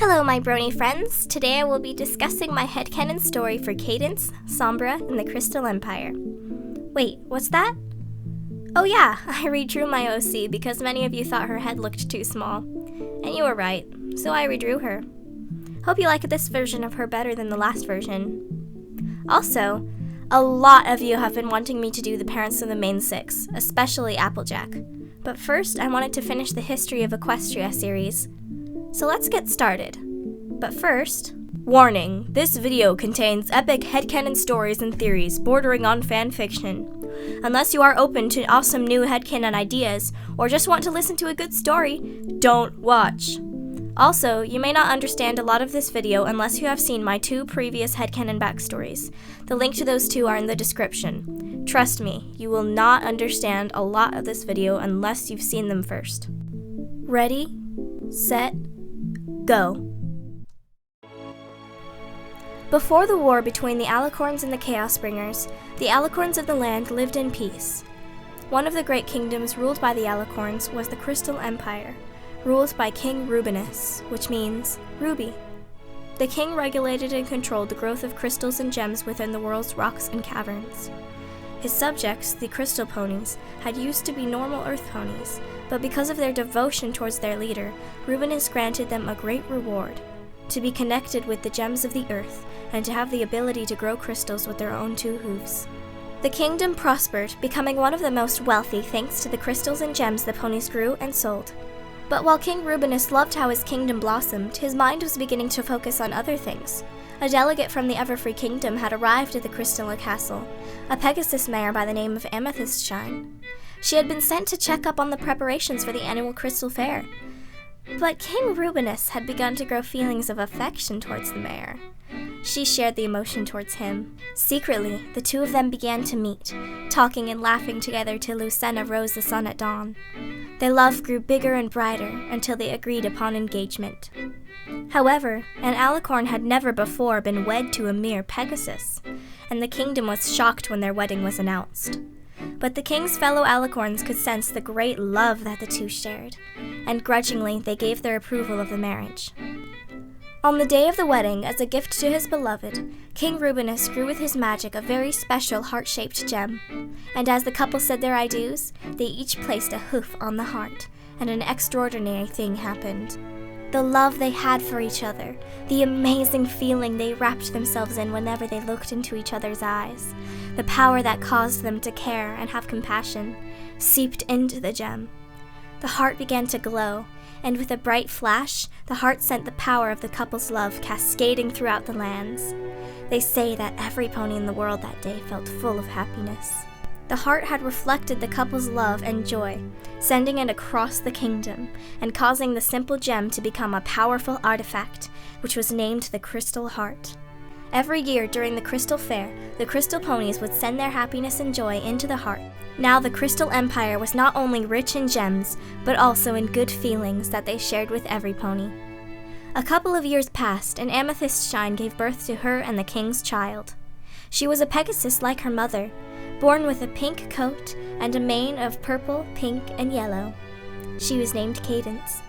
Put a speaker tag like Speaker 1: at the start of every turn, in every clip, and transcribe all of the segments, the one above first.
Speaker 1: Hello, my brony friends. Today I will be discussing my headcanon story for Cadence, Sombra, and the Crystal Empire. Wait, what's that? Oh yeah, I redrew my OC because many of you thought her head looked too small. And you were right, so I redrew her. Hope you like this version of her better than the last version. Also, a lot of you have been wanting me to do the parents of the main six, especially Applejack. But first, I wanted to finish the History of Equestria series. So let's get started. But first, warning, this video contains epic headcanon stories and theories bordering on fan fiction. Unless you are open to awesome new headcanon ideas, or just want to listen to a good story, don't watch. Also, you may not understand a lot of this video unless you have seen my 2 previous headcanon backstories. The link to those 2 are in the description. Trust me, you will not understand a lot of this video unless you've seen them first. Ready, set, go. Before the war between the Alicorns and the Chaosbringers, the Alicorns of the land lived in peace. One of the great kingdoms ruled by the Alicorns was the Crystal Empire, ruled by King Rubinus, which means ruby. The king regulated and controlled the growth of crystals and gems within the world's rocks and caverns. His subjects, the crystal ponies, had used to be normal earth ponies, but because of their devotion towards their leader, Rubinus granted them a great reward: to be connected with the gems of the earth and to have the ability to grow crystals with their own 2 hooves. The kingdom prospered, becoming one of the most wealthy thanks to the crystals and gems the ponies grew and sold. But while King Rubinus loved how his kingdom blossomed, his mind was beginning to focus on other things. A delegate from the Everfree Kingdom had arrived at the Crystal Castle, a Pegasus mare by the name of Amethystshine. She had been sent to check up on the preparations for the annual Crystal Fair. But King Rubinus had begun to grow feelings of affection towards the mare. She shared the emotion towards him. Secretly, the 2 of them began to meet, talking and laughing together till Lucena rose the sun at dawn. Their love grew bigger and brighter until they agreed upon engagement. However, an Alicorn had never before been wed to a mere Pegasus, and the kingdom was shocked when their wedding was announced. But the king's fellow Alicorns could sense the great love that the 2 shared, and grudgingly they gave their approval of the marriage. On the day of the wedding, as a gift to his beloved, King Rubinus grew with his magic a very special heart-shaped gem, and as the couple said their I do's, they each placed a hoof on the heart, and an extraordinary thing happened. The love they had for each other, the amazing feeling they wrapped themselves in whenever they looked into each other's eyes, the power that caused them to care and have compassion, seeped into the gem. The heart began to glow, and with a bright flash, the heart sent the power of the couple's love cascading throughout the lands. They say that every pony in the world that day felt full of happiness. The heart had reflected the couple's love and joy, sending it across the kingdom, and causing the simple gem to become a powerful artifact, which was named the Crystal Heart. Every year during the Crystal Fair, the Crystal Ponies would send their happiness and joy into the heart. Now the Crystal Empire was not only rich in gems, but also in good feelings that they shared with every pony. A couple of years passed, and Amethystshine gave birth to her and the king's child. She was a Pegasus like her mother, born with a pink coat and a mane of purple, pink, and yellow. She was named Cadence.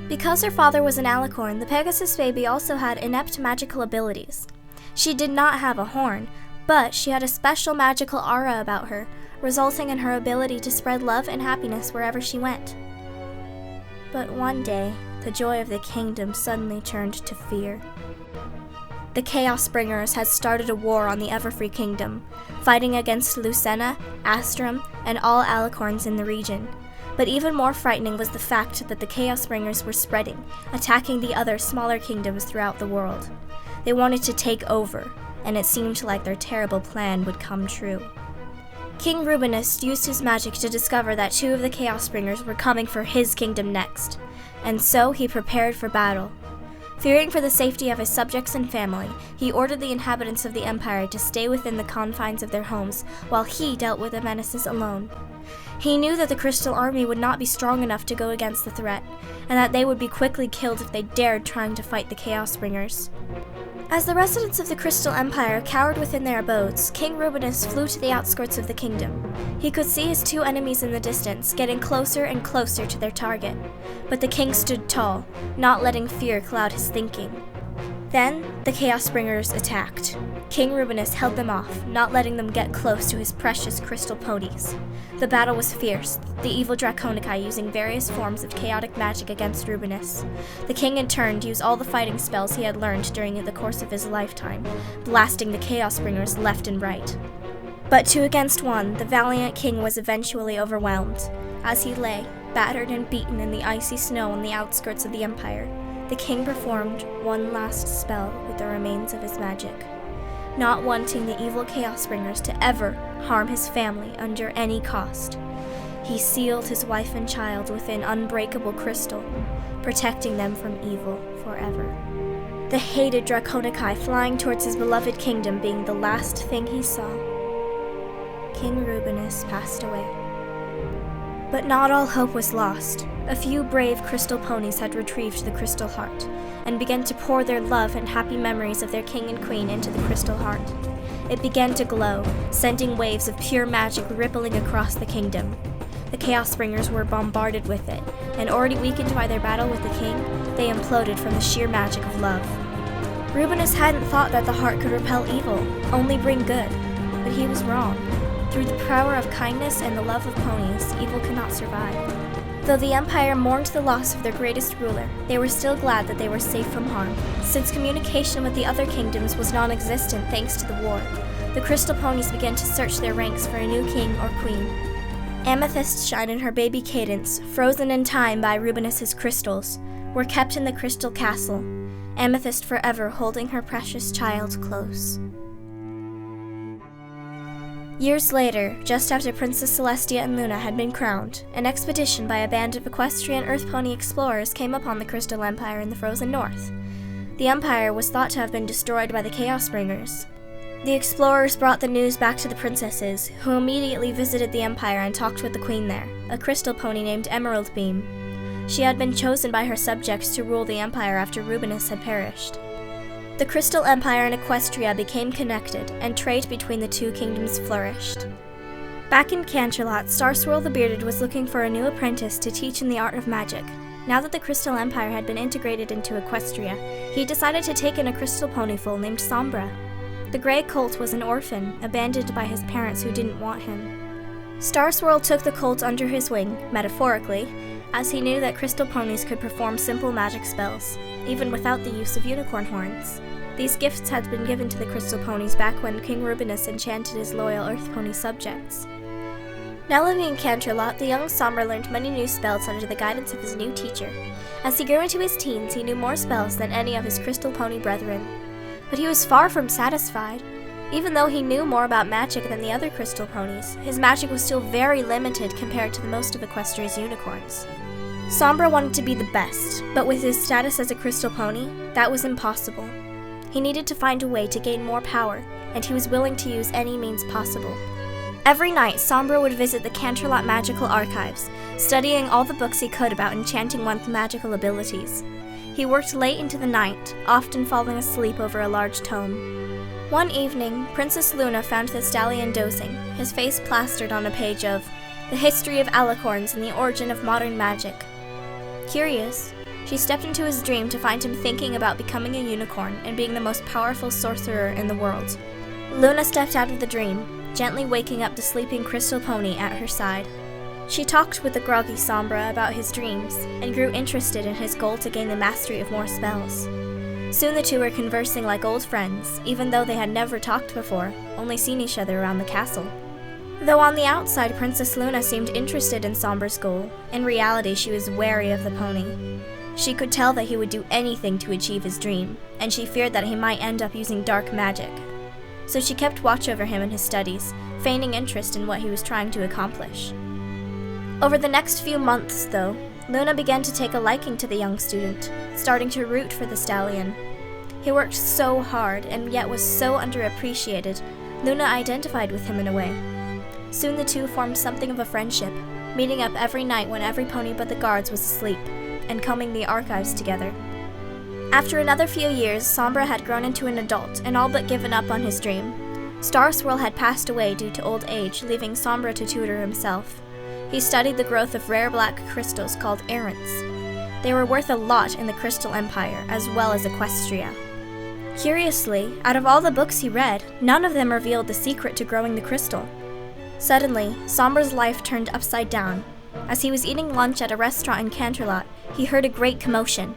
Speaker 1: Because her father was an Alicorn, the Pegasus baby also had inept magical abilities. She did not have a horn, but she had a special magical aura about her, resulting in her ability to spread love and happiness wherever she went. But one day, the joy of the kingdom suddenly turned to fear. The Chaosbringers had started a war on the Everfree Kingdom, fighting against Lucena, Astrum, and all Alicorns in the region. But even more frightening was the fact that the Chaosbringers were spreading, attacking the other smaller kingdoms throughout the world. They wanted to take over, and it seemed like their terrible plan would come true. King Rubinus used his magic to discover that 2 of the Chaosbringers were coming for his kingdom next, and so he prepared for battle. Fearing for the safety of his subjects and family, he ordered the inhabitants of the empire to stay within the confines of their homes while he dealt with the menaces alone. He knew that the Crystal Army would not be strong enough to go against the threat, and that they would be quickly killed if they dared trying to fight the Chaosbringers. As the residents of the Crystal Empire cowered within their abodes, King Rubenus flew to the outskirts of the kingdom. He could see his two enemies in the distance, getting closer and closer to their target. But the king stood tall, not letting fear cloud his thinking. Then, the Chaos Bringers attacked. King Rubenus held them off, not letting them get close to his precious crystal ponies. The battle was fierce, the evil Draconici using various forms of chaotic magic against Rubenus. The king in turn used all the fighting spells he had learned during the course of his lifetime, blasting the Chaos Bringers left and right. But 2 against 1, the valiant king was eventually overwhelmed. As he lay, battered and beaten in the icy snow on the outskirts of the empire, the king performed one last spell with the remains of his magic. Not wanting the evil Chaos Bringers to ever harm his family under any cost, he sealed his wife and child within unbreakable crystal, protecting them from evil forever. The hated Draconici flying towards his beloved kingdom being the last thing he saw, King Rubenus passed away. But not all hope was lost. A few brave crystal ponies had retrieved the Crystal Heart, and began to pour their love and happy memories of their king and queen into the Crystal Heart. It began to glow, sending waves of pure magic rippling across the kingdom. The Chaos Bringers were bombarded with it, and already weakened by their battle with the king, they imploded from the sheer magic of love. Rubenus hadn't thought that the heart could repel evil, only bring good, but he was wrong. Through the power of kindness and the love of ponies, evil could not survive. Though the Empire mourned the loss of their greatest ruler, they were still glad that they were safe from harm, since communication with the other kingdoms was non-existent thanks to the war. The Crystal Ponies began to search their ranks for a new king or queen. Amethyst Shine and her baby Cadence, frozen in time by Rubenus's crystals, were kept in the Crystal Castle, Amethyst forever holding her precious child close. Years later, just after Princess Celestia and Luna had been crowned, an expedition by a band of equestrian Earth Pony explorers came upon the Crystal Empire in the frozen north. The empire was thought to have been destroyed by the Chaos Bringers. The explorers brought the news back to the princesses, who immediately visited the empire and talked with the queen there, a crystal pony named Emerald Beam. She had been chosen by her subjects to rule the empire after Rubenus had perished. The Crystal Empire and Equestria became connected, and trade between the two kingdoms flourished. Back in Canterlot, Starswirl the Bearded was looking for a new apprentice to teach in the art of magic. Now that the Crystal Empire had been integrated into Equestria, he decided to take in a crystal pony foal named Sombra. The gray colt was an orphan, abandoned by his parents who didn't want him. Starswirl took the colt under his wing, metaphorically, as he knew that crystal ponies could perform simple magic spells, even without the use of unicorn horns. These gifts had been given to the crystal ponies back when King Rubenus enchanted his loyal Earth Pony subjects. Now living in Canterlot, the young Sombra learned many new spells under the guidance of his new teacher. As he grew into his teens, he knew more spells than any of his crystal pony brethren. But he was far from satisfied. Even though he knew more about magic than the other crystal ponies, his magic was still very limited compared to the most of Equestria's unicorns. Sombra wanted to be the best, but with his status as a crystal pony, that was impossible. He needed to find a way to gain more power, and he was willing to use any means possible. Every night, Sombra would visit the Canterlot Magical Archives, studying all the books he could about enchanting one's magical abilities. He worked late into the night, often falling asleep over a large tome. One evening, Princess Luna found the stallion dozing, his face plastered on a page of The History of Alicorns and the Origin of Modern Magic. Curious, she stepped into his dream to find him thinking about becoming a unicorn and being the most powerful sorcerer in the world. Luna stepped out of the dream, gently waking up the sleeping crystal pony at her side. She talked with the groggy Sombra about his dreams, and grew interested in his goal to gain the mastery of more spells. Soon the two were conversing like old friends, even though they had never talked before, only seen each other around the castle. Though on the outside Princess Luna seemed interested in Sombra's goal, in reality she was wary of the pony. She could tell that he would do anything to achieve his dream, and she feared that he might end up using dark magic. So she kept watch over him in his studies, feigning interest in what he was trying to accomplish. Over the next few months, though, Luna began to take a liking to the young student, starting to root for the stallion. He worked so hard, and yet was so underappreciated, Luna identified with him in a way. Soon the two formed something of a friendship, meeting up every night when every pony but the guards was asleep, and combing the archives together. After another few years, Sombra had grown into an adult and all but given up on his dream. Star Swirl had passed away due to old age, leaving Sombra to tutor himself. He studied the growth of rare black crystals called errants. They were worth a lot in the Crystal Empire, as well as Equestria. Curiously, out of all the books he read, none of them revealed the secret to growing the crystal. Suddenly, Sombra's life turned upside down. As he was eating lunch at a restaurant in Canterlot, he heard a great commotion.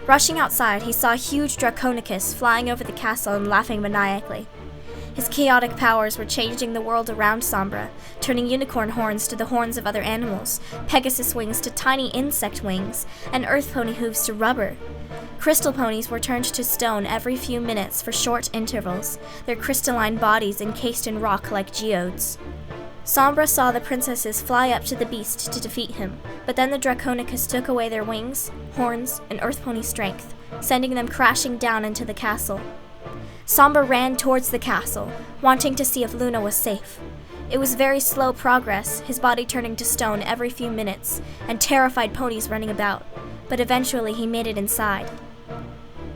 Speaker 1: Rushing outside, he saw a huge Draconicus flying over the castle and laughing maniacally. His chaotic powers were changing the world around Sombra, turning unicorn horns to the horns of other animals, Pegasus wings to tiny insect wings, and earth pony hooves to rubber. Crystal ponies were turned to stone every few minutes for short intervals, their crystalline bodies encased in rock like geodes. Sombra saw the princesses fly up to the beast to defeat him, but then the Draconicus took away their wings, horns, and earth pony strength, sending them crashing down into the castle. Sombra ran towards the castle, wanting to see if Luna was safe. It was very slow progress, his body turning to stone every few minutes, and terrified ponies running about, but eventually he made it inside.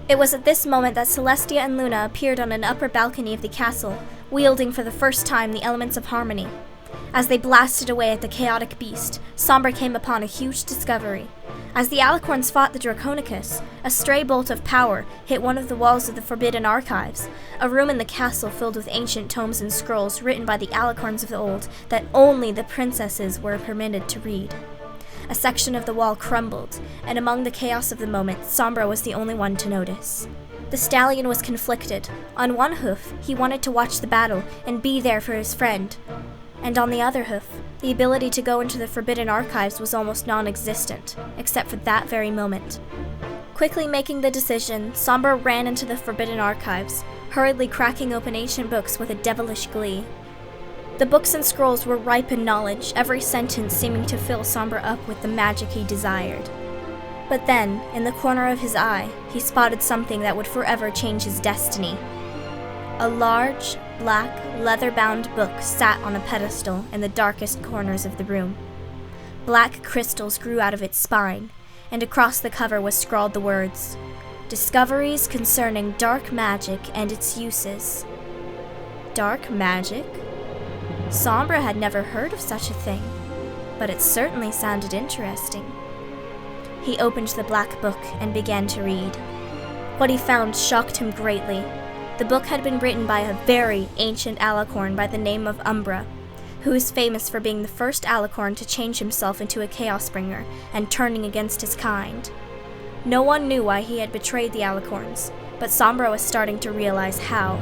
Speaker 1: It was at this moment that Celestia and Luna appeared on an upper balcony of the castle, wielding for the first time the elements of harmony. As they blasted away at the chaotic beast, Sombra came upon a huge discovery. As the Alicorns fought the Draconicus, a stray bolt of power hit one of the walls of the Forbidden Archives, a room in the castle filled with ancient tomes and scrolls written by the Alicorns of the old that only the princesses were permitted to read. A section of the wall crumbled, and among the chaos of the moment, Sombra was the only one to notice. The stallion was conflicted. On one hoof, he wanted to watch the battle and be there for his friend. And on the other hoof, the ability to go into the Forbidden Archives was almost non-existent, except for that very moment. Quickly making the decision, Sombra ran into the Forbidden Archives, hurriedly cracking open ancient books with a devilish glee. The books and scrolls were ripe in knowledge, every sentence seeming to fill Sombra up with the magic he desired. But then, in the corner of his eye, he spotted something that would forever change his destiny. A large, black, leather-bound book sat on a pedestal in the darkest corners of the room. Black crystals grew out of its spine, and across the cover was scrawled the words, "Discoveries concerning dark magic and its uses." Dark magic? Sombra had never heard of such a thing, but it certainly sounded interesting. He opened the black book and began to read. What he found shocked him greatly. The book had been written by a very ancient Alicorn by the name of Umbra, who is famous for being the first Alicorn to change himself into a Chaosbringer and turning against his kind. No one knew why he had betrayed the Alicorns, but Sombra was starting to realize how.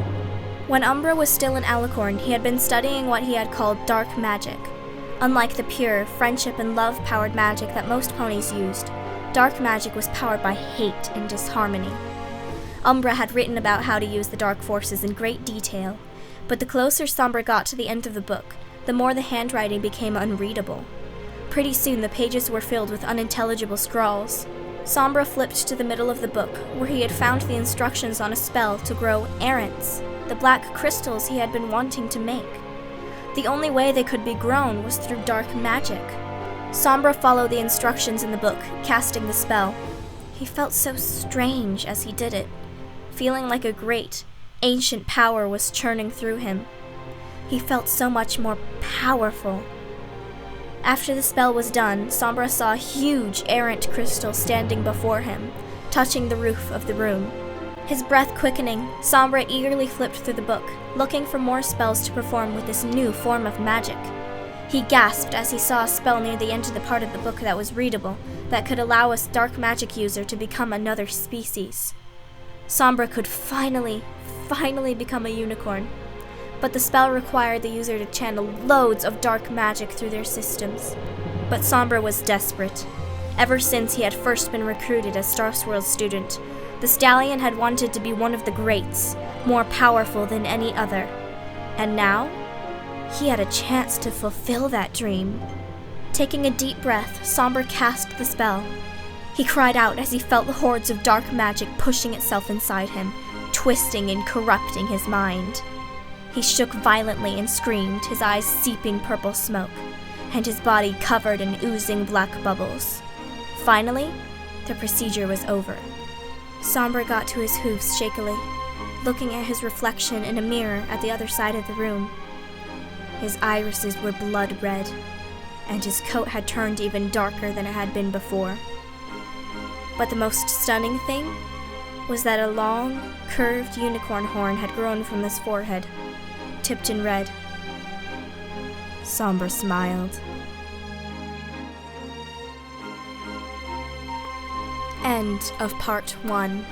Speaker 1: When Umbra was still an Alicorn, he had been studying what he had called dark magic. Unlike the pure, friendship and love-powered magic that most ponies used, dark magic was powered by hate and disharmony. Umbra had written about how to use the dark forces in great detail, but the closer Sombra got to the end of the book, the more the handwriting became unreadable. Pretty soon the pages were filled with unintelligible scrawls. Sombra flipped to the middle of the book, where he had found the instructions on a spell to grow errants, the black crystals he had been wanting to make. The only way they could be grown was through dark magic. Sombra followed the instructions in the book, casting the spell. He felt so strange as he did it, feeling like a great, ancient power was churning through him. He felt so much more powerful. After the spell was done, Sombra saw a huge errant crystal standing before him, touching the roof of the room. His breath quickening, Sombra eagerly flipped through the book, looking for more spells to perform with this new form of magic. He gasped as he saw a spell near the end of the part of the book that was readable, that could allow a dark magic user to become another species. Sombra could finally become a unicorn. But the spell required the user to channel loads of dark magic through their systems. But Sombra was desperate. Ever since he had first been recruited as Star Swirl's student, the stallion had wanted to be one of the greats, more powerful than any other. And now, he had a chance to fulfill that dream. Taking a deep breath, Sombra cast the spell. He cried out as he felt the hordes of dark magic pushing itself inside him, twisting and corrupting his mind. He shook violently and screamed, his eyes seeping purple smoke, and his body covered in oozing black bubbles. Finally, the procedure was over. Sombra got to his hoofs shakily, looking at his reflection in a mirror at the other side of the room. His irises were blood red, and his coat had turned even darker than it had been before. But the most stunning thing was that a long, curved unicorn horn had grown from his forehead, tipped in red. Sombra smiled. End of part 1.